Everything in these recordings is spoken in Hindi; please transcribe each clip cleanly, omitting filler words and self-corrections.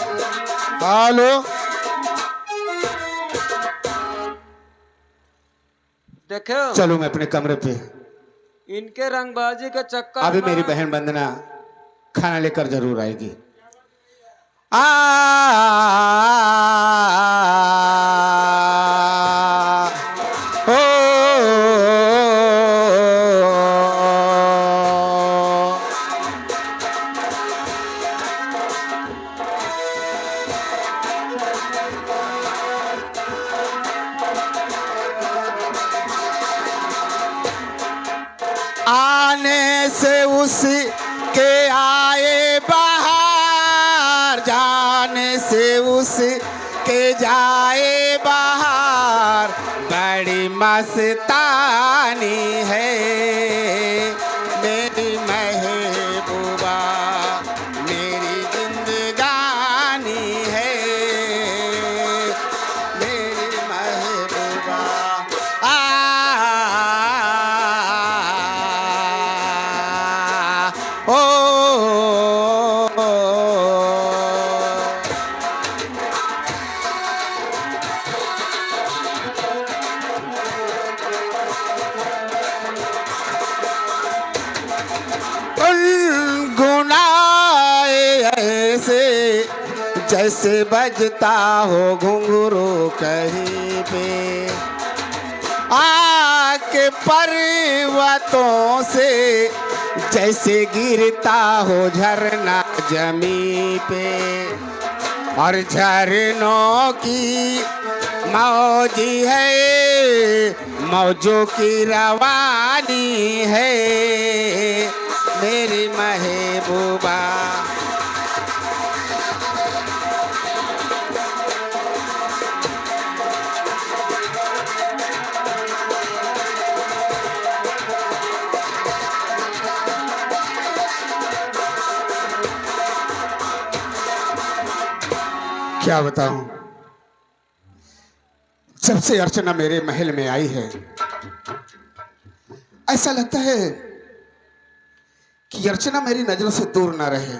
हेलो। देखो चलो मैं अपने कमरे पे। इनके रंगबाजी के चक्कर अभी में मेरी बहन वंदना खाना लेकर जरूर आएगी। आ ओ आने से उसके आए बाहर, जाने से उसके जाए बाहर, बड़ी मस्तानी है मेरी महबूबा, मेरी जिंदगानी है मेरी महबूबा। गुनाए ऐसे जैसे बजता हो घुंघरू कहीं पे, आके पर्वतों से जैसे गिरता हो झरना जमी पे, और झरनों की मौजी है, मौजों की रवानी है मेरी महबूबा। क्या बताऊं, जब से अर्चना मेरे महल में आई है ऐसा लगता है कि अर्चना मेरी नजरों से दूर ना रहे।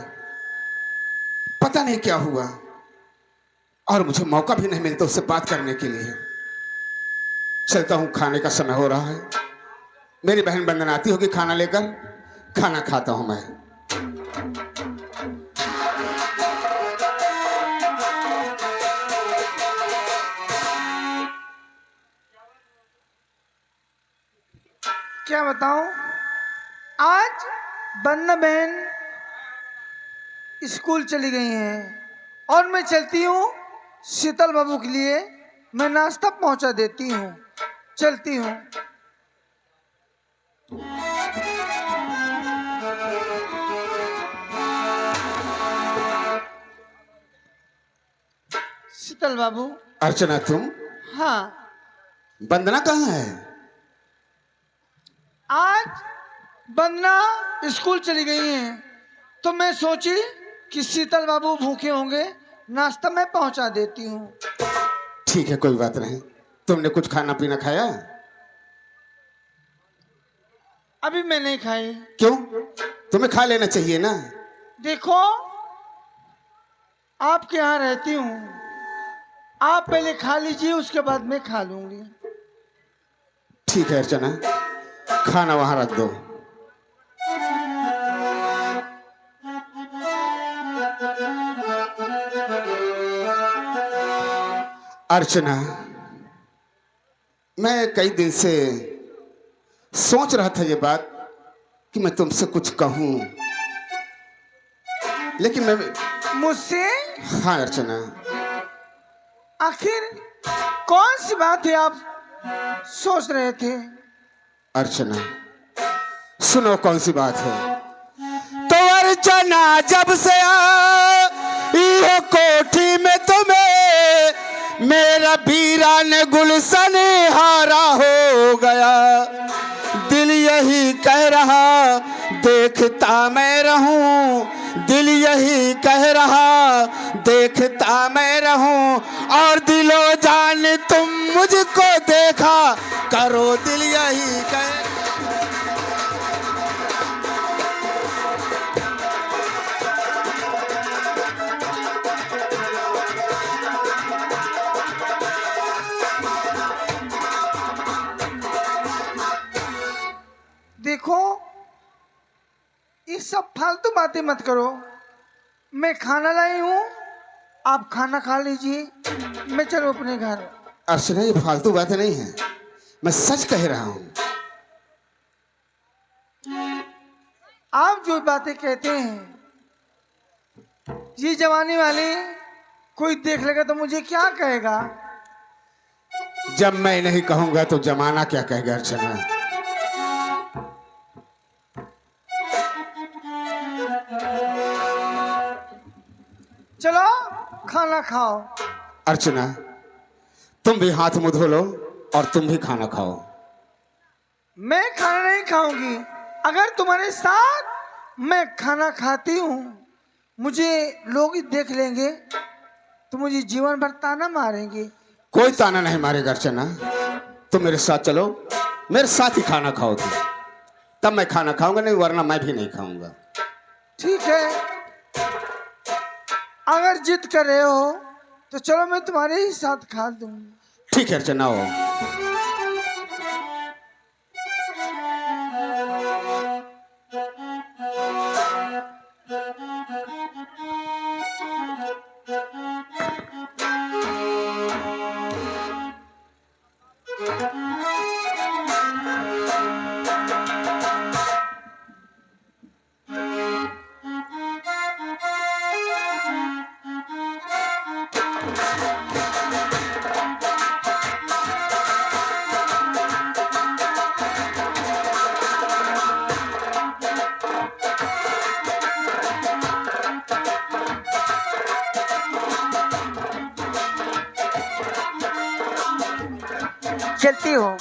पता नहीं क्या हुआ, और मुझे मौका भी नहीं मिलता उससे बात करने के लिए। चलता हूं, खाने का समय हो रहा है। मेरी बहन वंदना आती होगी खाना लेकर, खाना खाता हूं मैं। क्या बताऊं, आज वंदना बहन स्कूल चली गई हैं और मैं चलती हूँ शीतल बाबू के लिए मैं नाश्ता पहुंचा देती हूँ। चलती हूँ। शीतल बाबू। अर्चना तुम? हाँ। वंदना कहाँ है? आज वंदना स्कूल चली गई हैं तो मैं सोची कि शीतल बाबू भूखे होंगे, नाश्ता मैं पहुंचा देती हूँ। ठीक है, कोई बात नहीं। तुमने कुछ खाना पीना खाया? अभी मैं नहीं खाई। क्यों? तुम्हें खा लेना चाहिए ना। देखो, आपके यहाँ रहती हूँ, आप पहले खा लीजिए, उसके बाद मैं खा लूंगी। ठीक है अर्चना, खाना वहां रख दो। अर्चना, मैं कई दिन से सोच रहा था ये बात कि मैं तुमसे कुछ कहूं, लेकिन मैं मुझसे? हाँ अर्चना। आखिर कौन सी बात है आप सोच रहे थे? अर्चना सुनो, कौन सी बात है। तो अर्चना जब से आई हो कोठी में तुम्हें, मेरा वीरान गुलशन हारा हो गया। दिल यही कह रहा देखता मैं रहूं, दिल यही कह रहा देखता मैं रहूं, और दिलो जान तुम मुझको देखा करो, दिल यही कह। फालतू बातें मत करो। मैं खाना लाई हूँ, आप खाना खा लीजिए, मैं चलो अपने घर। अर्चना, ये फालतू बातें नहीं है, मैं सच कह रहा हूँ। आप जो बातें कहते हैं, ये जवानी वाले कोई देख लेगा तो मुझे क्या कहेगा? जब मैं नहीं कहूंगा तो जमाना क्या कहेगा अर्चना? चलो खाना खाओ। अर्चना, तुम भी हाथ मुंह धो लो और तुम भी खाना खाओ। मैं खाना नहीं खाऊंगी। अगर तुम्हारे साथ मैं खाना खाती हूँ, मुझे लोग ही देख लेंगे तो मुझे जीवन भर ताना मारेंगे। कोई ताना नहीं मारेगा अर्चना, तुम मेरे साथ चलो, मेरे साथ ही खाना खाओ तुम, तब मैं खाना खाऊंगा, नहीं वरना मैं भी नहीं खाऊंगा। ठीक है, अगर जिद कर रहे हो तो चलो मैं तुम्हारे ही साथ खा दूंगी। ठीक है अर्चना, आओ। चलती हूँ।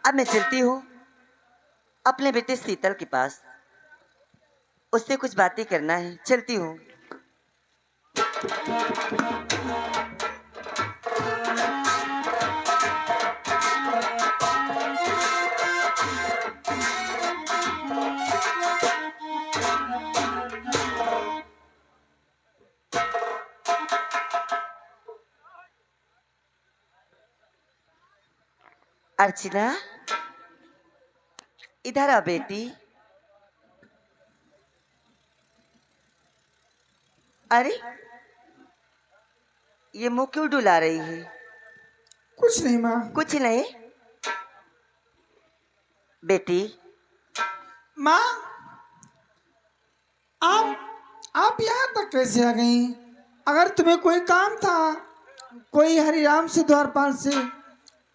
अब मैं चलती हूँ अपने बेटे शीतल के पास, उससे कुछ बातें करना है। चलती हूँ। अर्चना, इधर आ बेटी। अरे, ये मुंह क्यों डुला रही है? कुछ नहीं माँ। कुछ नहीं बेटी। माँ, आप यहाँ तक कैसे आ गई? अगर तुम्हें कोई काम था, कोई हरिराम से द्वारपाल से,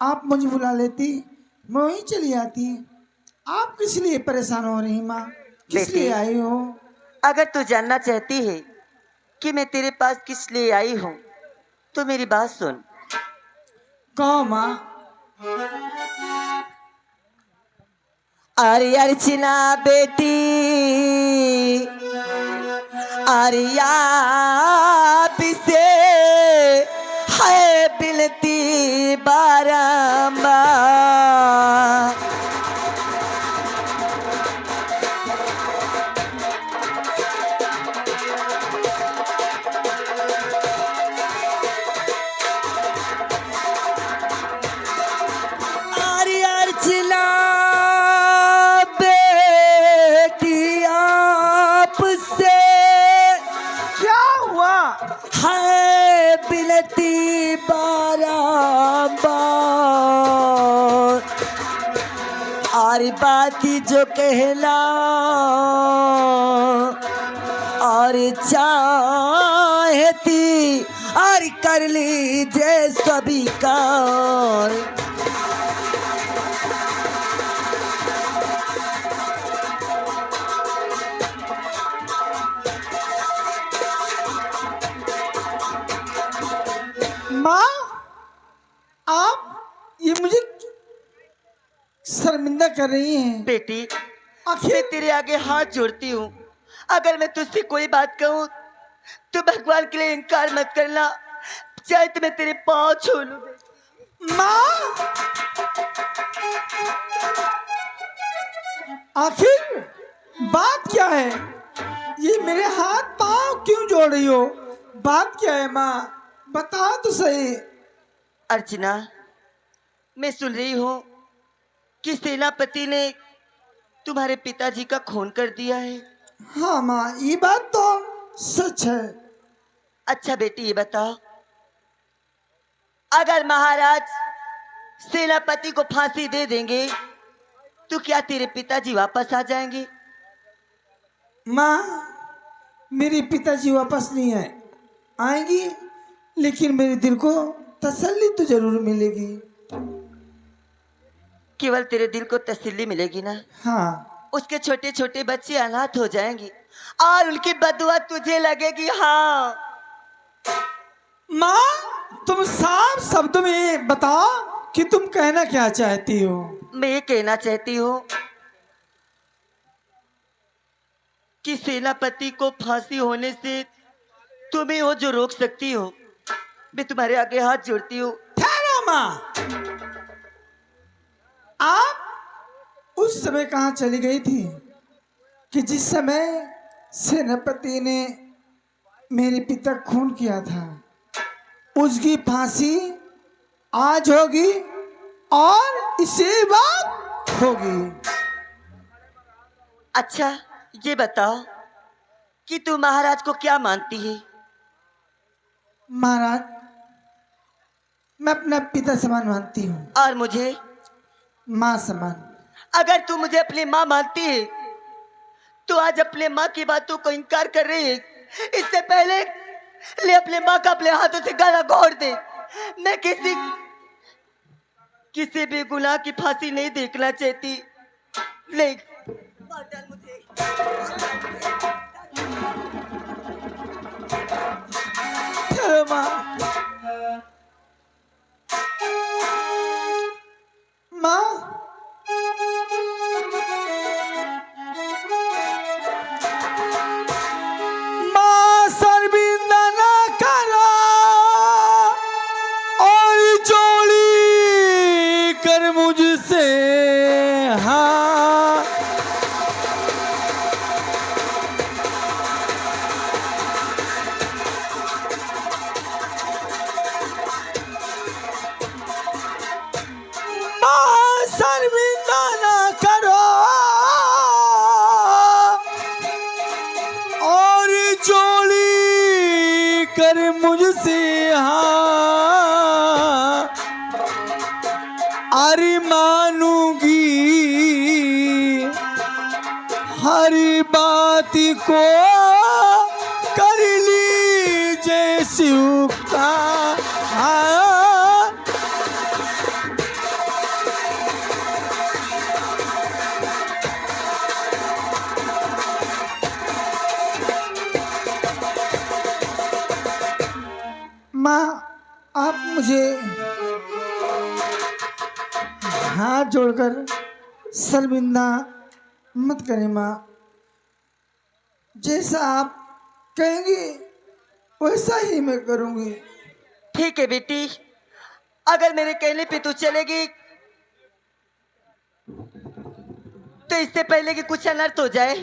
आप मुझे बुला लेती, मैं वहीं चली आती। आप किस लिए परेशान हो रही माँ? किस बेटी, लिए आई हो? अगर तू जानना चाहती है कि मैं तेरे पास किस लिए आई हूँ तो मेरी बात सुन। कहो माँ। अरे अर्चना बेटी, अरिया से है बिनती बारंबार। अरे अर्चना बेटी, आपसे क्या हुआ? है बिनती बारंबार। और बाती जो कहला और चाहती और कर लीजिए सभी कार। माँ, आप ये मुझे शर्मिंदा कर रही हैं। बेटी, मैं आखिर तेरे आगे हाथ जोड़ती हूँ, अगर मैं तुझसे कोई बात कहूँ तो भगवान के लिए इनकार मत करना, चाहे तो मैं तेरे पाँव छू लूं। माँ, आखिर बात क्या है? ये मेरे हाथ पांव क्यों जोड़ रही हो? बात क्या है माँ? बताओ तो सही। अर्चना, मैं सुन रही हूँ कि सेनापति ने तुम्हारे पिताजी का खून कर दिया है। हाँ माँ, ये बात तो सच है। अच्छा बेटी ये बताओ, अगर महाराज सेनापति को फांसी दे देंगे तो क्या तेरे पिताजी वापस आ जाएंगे? माँ, मेरे पिताजी वापस नहीं आएंगी, लेकिन मेरे दिल को तसल्ली तो जरूर मिलेगी। केवल तेरे दिल को तसल्ली मिलेगी ना? हाँ उसके छोटे छोटे बच्चे अनाथ हो जाएंगे और उनकी बदुआ तुझे लगेगी। हाँ माँ, तुम साफ शब्दों में बताओ कि तुम कहना क्या चाहती हो। मैं ये कहना चाहती हूँ कि सेनापति को फांसी होने से तुम ही हो जो रोक सकती हो। मैं तुम्हारे आगे हाथ जोड़ती हूँ। ठहरो माँ, आप उस समय कहाँ चली गई थी कि जिस समय सेनापति ने मेरे पिता का खून किया था? उसकी फांसी आज होगी और इसी वक्त होगी। अच्छा ये बताओ कि तू महाराज को क्या मानती है? महाराज, मैं अपना पिता समान मानती हूँ, और मुझे? माँ समान। अगर तू मुझे अपनी माँ मानती है तो आज अपने माँ की बातों को इनकार कर रही है। इससे पहले ले अपने माँ का अपने हाथों से गला घोट दे। मैं किसी भी गुनाह की फांसी नहीं देखना चाहती। ले मार डाल मुझे। ठहरो माँ। माँ, माँ शर्मिंदा ना करो और जोड़ी कर मुझसे। हाँ माँ, शर्मिंदा ना करो और जोड़ी कर मुझसे। हाँ अरे मानूंगी हर बात को, कर लीजिए स्वीकार। माँ, आप मुझे हाथ जोड़कर शर्मिंदा मत करें माँ। जैसा आप कहेंगी वैसा ही मैं करूँगी। ठीक है बेटी, अगर मेरे कहने पे तू चलेगी तो इससे पहले कि कुछ अनर्थ हो जाए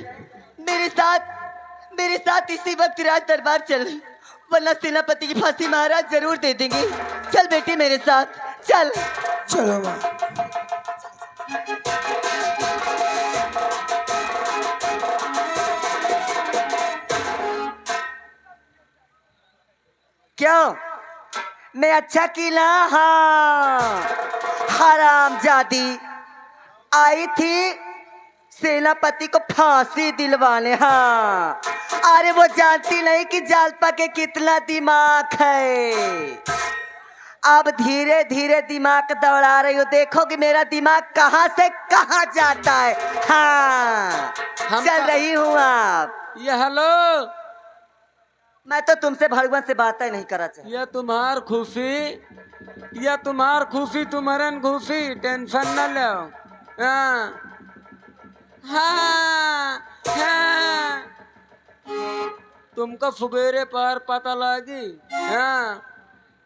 मेरे साथ इसी वक्त राज दरबार चल, वरना सेनापति की फांसी महाराज जरूर दे देंगे। चल बेटी मेरे साथ चल। चलो माँ। क्यों मैं अच्छा की ना? हाँ हराम जादी आई थी सेनापति को फांसी दिलवाने। हाँ अरे वो जानती नहीं कि जालपा के कितना दिमाग है। अब धीरे धीरे दिमाग दौड़ा रही हो, देखो कि मेरा दिमाग कहाँ से कहाँ जाता है। हाँ चल रही हूँ। आप ये हेलो, मैं तो तुमसे भगवान से बातें नहीं करा चाहती। ये तुम्हार खूफी तुम्हारन खूफी, टेंशन न लो। हाँ हाँ हाँ, तुमको फुगेरे पर पता लगी हाँ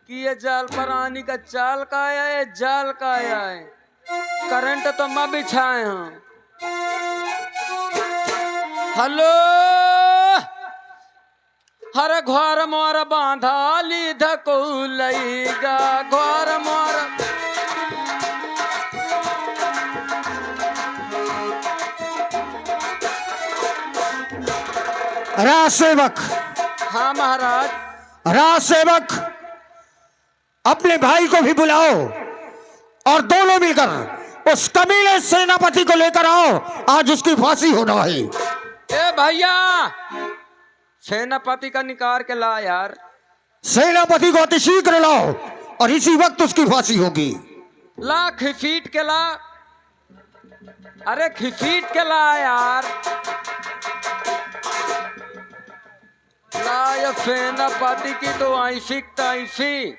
कि ये जाल पर आने का चाल का आया है, जाल का आया है। करंट तो मैं बिछाए हूँ। हेलो, हर घर मोर बांधा ली धकुलैगा, घर मोर राज सेवक, हाँ महाराज। राज सेवक, अपने भाई को भी बुलाओ और दोनों मिलकर उस कमीने सेनापति को लेकर आओ। आज उसकी फांसी होना है। ए भैया, सेनापति का निकाल के ला यार। सेनापति को अतिशीघ्र लाओ और इसी वक्त उसकी फांसी होगी। ला खिफीट के ला, अरे खिफीट के ला यार। ला ये सेनापति की तो ऐसी तैसी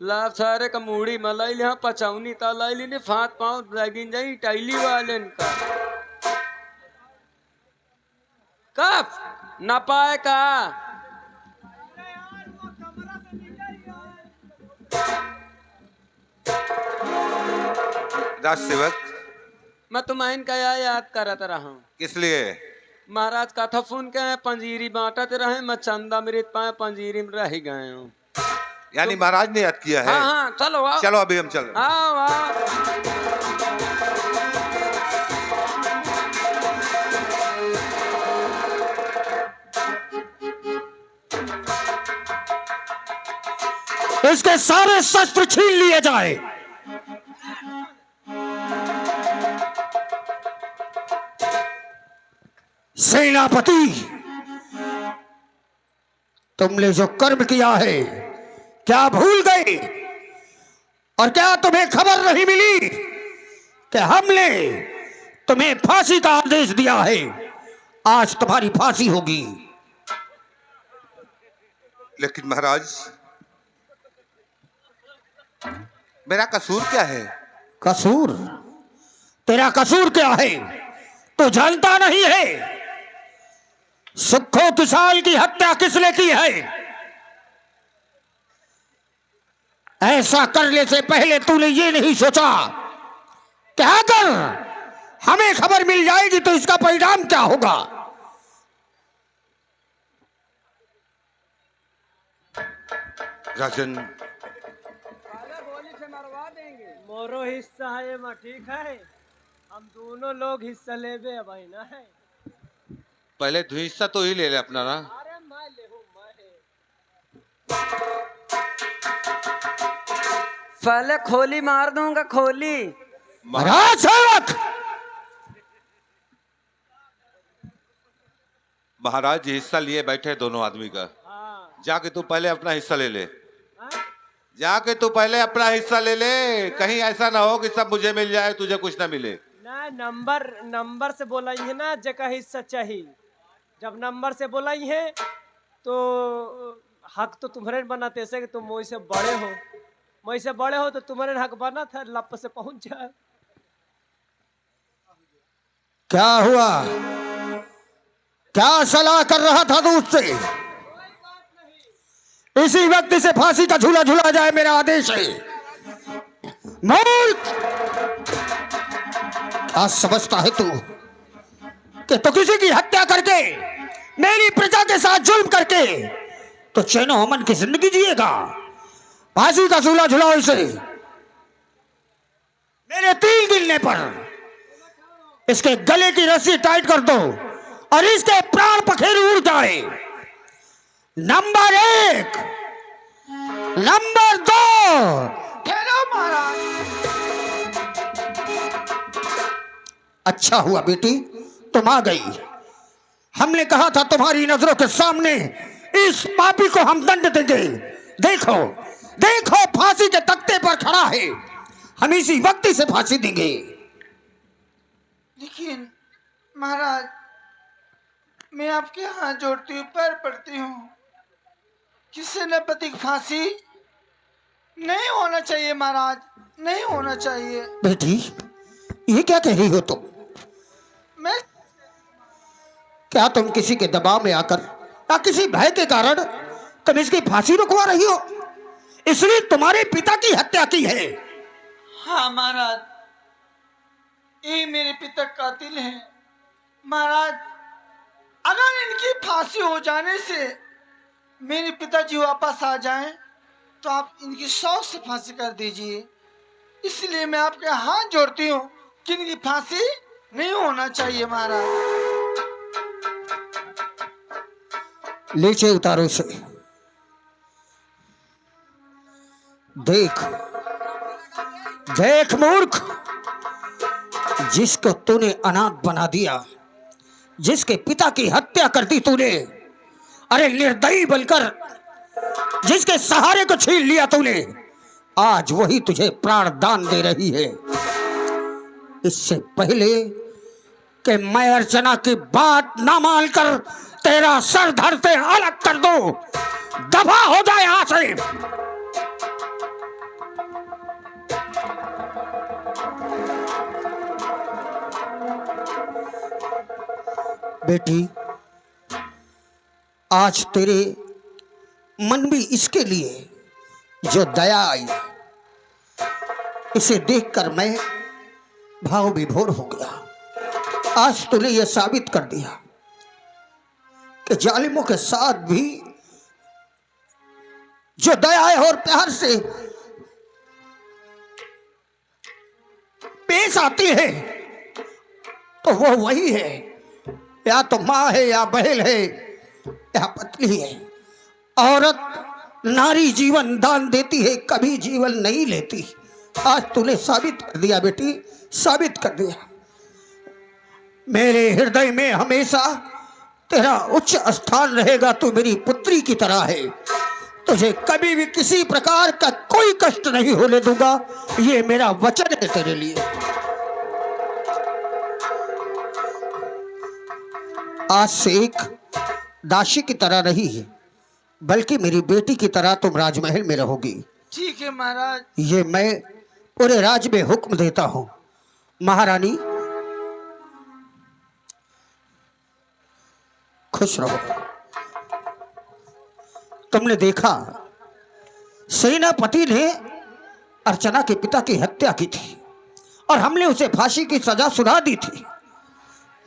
ला सारे का मूड़ी मलाई ले पचौनी तलाई ने फात पाँव लगिन जाई टैली वाले का कब न पाए का। राज सेवक, मैं तुम्हें का याद करत रहा हूँ। किस लिए? महाराज कथा फोन के पंजीरी बांटते रहे, मैं चंदा मृत पाए पंजीरी में रह गए हूँ। यानी महाराज ने याद किया है? हाँ हाँ चलो आओ। चलो अभी हम चल रहे हैं। आओ आओ। इसके सारे शस्त्र छीन लिए जाए। सेनापति, तुमने जो कर्म किया है क्या भूल गए? और क्या तुम्हें खबर नहीं मिली कि हमने तुम्हें फांसी का आदेश दिया है? आज तुम्हारी फांसी होगी। लेकिन महाराज, मेरा कसूर क्या है? कसूर? तेरा कसूर क्या है तो जानता नहीं है? सुखो किसाल की हत्या किसने की है? ऐसा करने से पहले तूने ये नहीं सोचा कि अगर हमें खबर मिल जाएगी तो इसका परिणाम क्या होगा? राजन, मोरो हिस्सा है में ठीक है, हम दोनों लोग हिस्सा लेबे भाई ना है। पहले तू हिस्सा तो ही ले ले अपना ना। अरे मैं ले हूँ मैं। पहले खोली मार दूंगा खोली। महाराज सेवक, महाराज हिस्सा लिए बैठे दोनों आदमी का। हाँ जाके तू पहले अपना हिस्सा ले ले। हाँ? जाके तू पहले अपना हिस्सा ले ले। कहीं ऐसा ना हो कि सब मुझे मिल जाए, तुझे कुछ ना मिले। ना नंबर से बोला है ना जगह हिस्सा चाहिए। जब नंबर से बोला है तो हक तो तुम्हारे बनाते से कि तुम मुझसे बड़े हो, मुझसे बड़े हो तो तुम्हारे हक बना था लप से पहुंच जाए। क्या हुआ? क्या सलाह कर रहा था तू उससे? इसी वक्त इसे फांसी का झूला झूला जाए, मेरा आदेश है। मूर्ख, क्या समझता है तू कि तो किसी की हत्या करके, मेरी प्रजा के साथ जुल्म करके तो चैनो अमन की जिंदगी जिएगा? फांसी का झूला झुलाओ इसे। मेरे 3 गिनने पर इसके गले की रस्सी टाइट कर दो और इसके प्राण पखेरु उड़ जाए। Number 1, number 2। ठहरो महाराज। अच्छा हुआ बेटी तुम आ गई। हमने कहा था तुम्हारी नजरों के सामने इस पापी को हम दंड देंगे। देखो देखो, फांसी के तख्ते पर खड़ा है। हम इसी वक्त इसे फांसी देंगे। लेकिन महाराज, मैं आपके हाथ जोड़ती हूँ, पैर पड़ती हूँ कि सेनापति की फांसी नहीं होना चाहिए महाराज, नहीं होना चाहिए। बेटी ये क्या कह रही हो तुम? मैं क्या तुम किसी के दबाव में आकर या किसी भय के कारण तुम इसकी फांसी रुकवा रही हो? इसलिए तुम्हारे पिता की हत्या की है। हाँ महाराज, ये मेरे पिता कातिल हैं महाराज। अगर इनकी फांसी हो जाने से मेरे पिताजी वापस आ जाएं तो आप इनकी शौक से फांसी कर दीजिए। इसलिए मैं आपके हाथ जोड़ती हूँ कि इनकी फांसी नहीं होना चाहिए महाराज। नीचे उतारो उसे। देख देख मूर्ख, जिसको तूने अनाथ बना दिया, जिसके पिता की हत्या कर दी तूने, अरे निर्दयी बनकर जिसके सहारे को छीन लिया तूने, आज वही तुझे प्राण दान दे रही है। इससे पहले कि मैं अर्चना की बात ना मानकर तेरा सर धड़ से अलग कर दूं, दफा हो जाए यहां से। बेटी, आज तेरे मन में इसके लिए जो दया आई, इसे देखकर मैं भाव विभोर हो गया। आज तूने यह साबित कर दिया कि जालिमों के साथ भी जो दया है और प्यार से पेश आती है, तो वो वही है, या तो मां है, या बहन है, या पत्नी है। औरत नारी जीवन दान देती है, कभी जीवन नहीं लेती। आज तूने साबित कर दिया बेटी, साबित कर दिया। मेरे हृदय में हमेशा तेरा उच्च स्थान रहेगा। तू मेरी पुत्री की तरह है, तुझे कभी भी किसी प्रकार का कोई कष्ट नहीं होने दूंगा। ये मेरा वचन है तेरे लिए। आज से एक दासी की तरह नहीं, बल्कि मेरी बेटी की तरह तुम राजमहल में रहोगी। ठीक है महाराज। ये मैं पूरे राज्य में हुक्म देता हूं। महारानी खुश रहो। तुमने देखा सेनापति ने अर्चना के पिता की हत्या की थी और हमने उसे फांसी की सजा सुना दी थी,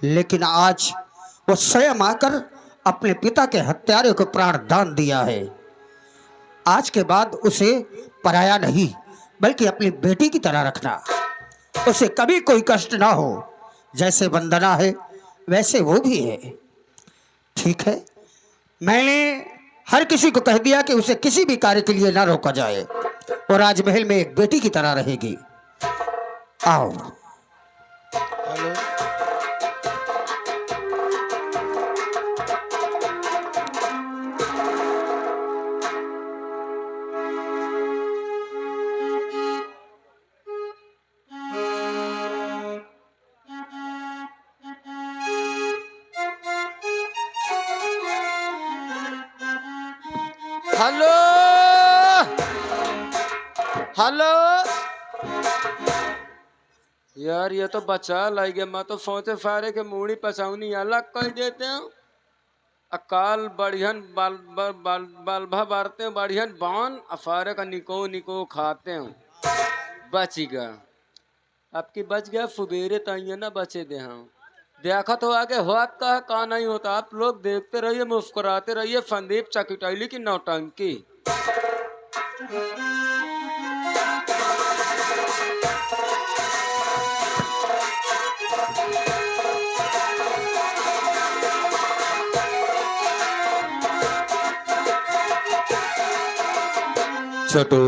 लेकिन आज वो स्वयं आकर अपने पिता के हत्यारे को प्राण दान दिया है। आज के बाद उसे पराया नहीं, बल्कि अपनी बेटी की तरह रखना। उसे कभी कोई कष्ट ना हो। जैसे वंदना है वैसे वो भी है। ठीक है, मैंने हर किसी को कह दिया कि उसे किसी भी कार्य के लिए ना रोका जाए और राजमहल में एक बेटी की तरह रहेगी। आओ। Hello, hello, hello. यार ये तो बचा लाई गया। मैं तो सोचे फारे के मूड़ी पसाउनी अलग कर देते हैं। अकाल बढ़ियन बाल बाल बाल बालभा बारते हैं, बढ़ियन बान अफारे का निको निको खाते हैं। बच गया, आपकी बच गया। फुबेरे ताइया ना बचे दे। हाँ देखा तो आगे हाथ का नहीं होता। आप लोग देखते रहिए, मुस्कुराते रहिए। संदीप चकिटैली की नौटंकी। छोटू,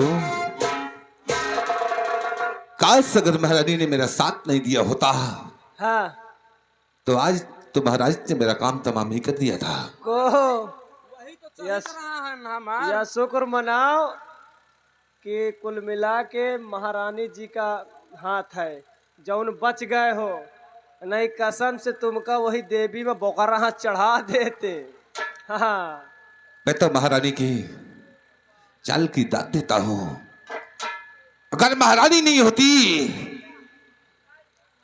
काश अगर महारानी ने मेरा साथ नहीं दिया होता हाँ तो आज तो महाराज ने मेरा काम तमाम ही कर दिया था। को या शुक्र मनाओ कि कुल मिला के महारानी जी का हाथ है, जौन बच गए हो। नहीं कसम से तुमका वही देवी में बोकरा चढ़ा देते। हाँ मैं तो महारानी की चाल की दाद देता हूं। अगर महारानी नहीं होती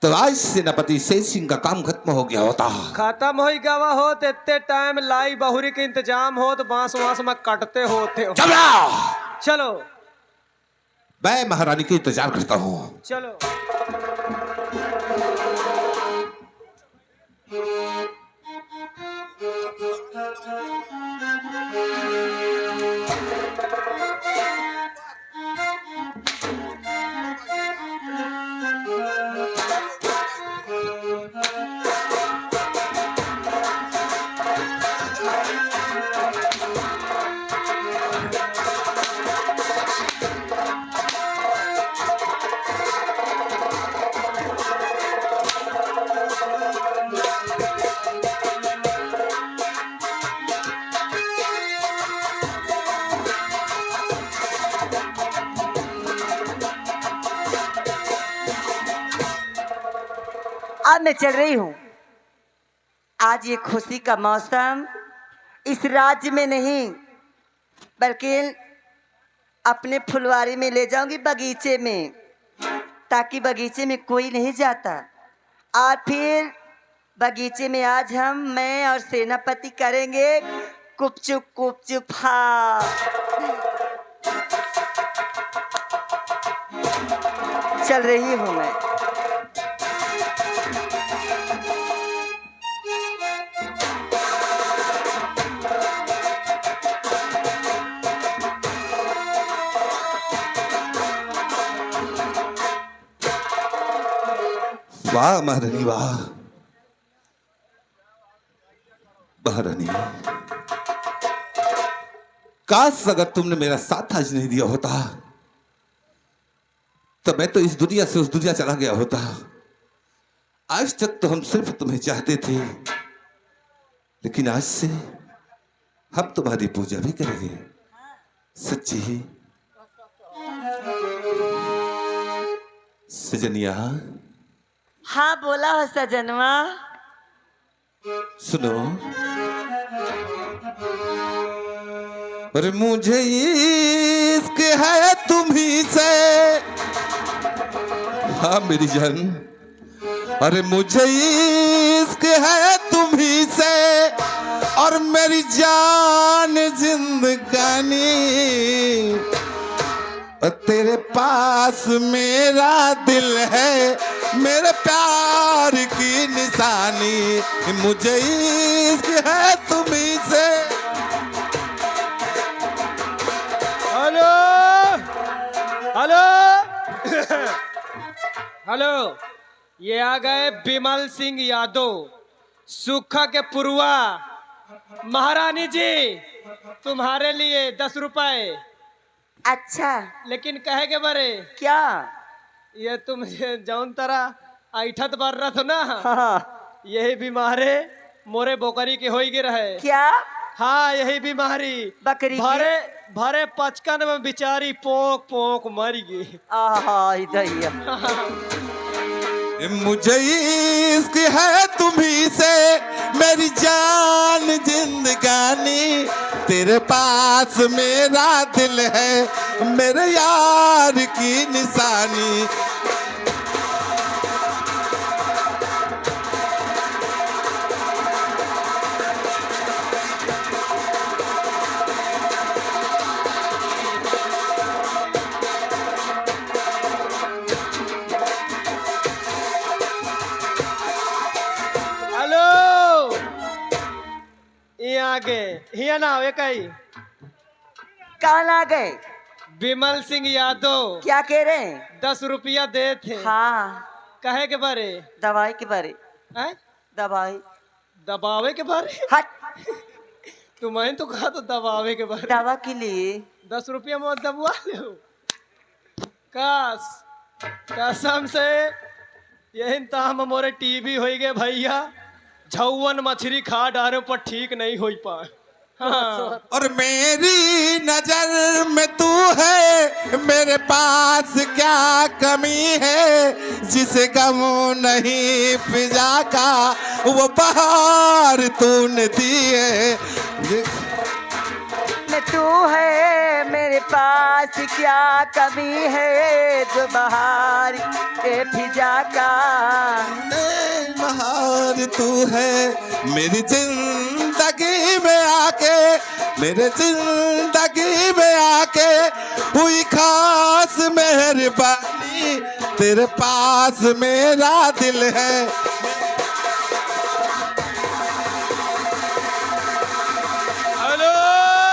तो आज सेनापति शेर सिंह का काम खत्म हो गया होता। खत्म हो गवा हो। इतने टाइम लाई बहुरी के इंतजाम हो तो बांस वांस में कटते होते हो। चलो मैं महारानी का इंतजार करता हूं। चलो। अब मैं चल रही हूँ। आज ये खुशी का मौसम इस राज्य में नहीं बल्कि अपने फुलवारी में ले जाऊंगी, बगीचे में, ताकि बगीचे में कोई नहीं जाता। और फिर बगीचे में आज मैं और सेनापति करेंगे गुपचुप हाँ। चल रही हूँ मैं। वाह महारानी वाह। महारानी, काश अगर तुमने मेरा साथ आज नहीं दिया होता तो मैं तो इस दुनिया से उस दुनिया चला गया होता। आज तक तो हम सिर्फ तुम्हें चाहते थे, लेकिन आज से हम तुम्हारी पूजा भी करेंगे। सच्ची ही सजनिया। हाँ बोला हो सजनवा। सुनो, अरे मुझे इश्क है तुम्ही से। हाँ मेरी जान, अरे मुझे इश्क है तुम्ही से और मेरी जान जिंदगानी। तेरे पास मेरा दिल है, मेरे प्यार की निशानी। मुझे इश्क है तुम्ही से। हेलो हेलो हेलो, ये आ गए विमल सिंह यादव, सुखा के पुरवा। महारानी जी तुम्हारे लिए 10 रुपए। अच्छा लेकिन कहे के बारे क्या? ये तुम जौन तरह ऐठत बर रहा था ना, हाँ। यही बीमारे मोरे बोकरी के होई गे रहे। क्या? हाँ यही बीमारी बकरी की? भरे भरे पचकन में बिचारी पोक पोक मर गई। आहा इधर मुझे इश्क है तुम्ही से, मेरी जान जिंदगानी। तेरे पास मेरा दिल है, मेरे यार की निशानी। आगे हिया ना हो कही। कहाँ आ गए? विमल सिंह यादव क्या कह रहे हैं? 10 रुपया दे थे। हाँ कहे के बारे? दवाई के बारे। हैं? दवाई दबावे के बारे? हट। तुम्हें तो कहा तो दबावे के बारे। दवा के लिए 10 रुपया में दबवा लो। काश कसम से यही ताम मोरे टीबी हो गए भैया, झौवन मछली खा डारे पर ठीक नहीं हो पाए। हाँ। और मेरी नजर में तू है, मेरे पास क्या कमी है। जिसे गम नहीं फिजा का वो बहार तूने दी है। मैं तू है मेरे पास क्या कमी है, जो बहार के फिजा का बहार तू है मेरी जिंदगी में आके, मेरे जिंदगी में आके हुई खास मेहरबानी। तेरे पास मेरा दिल है,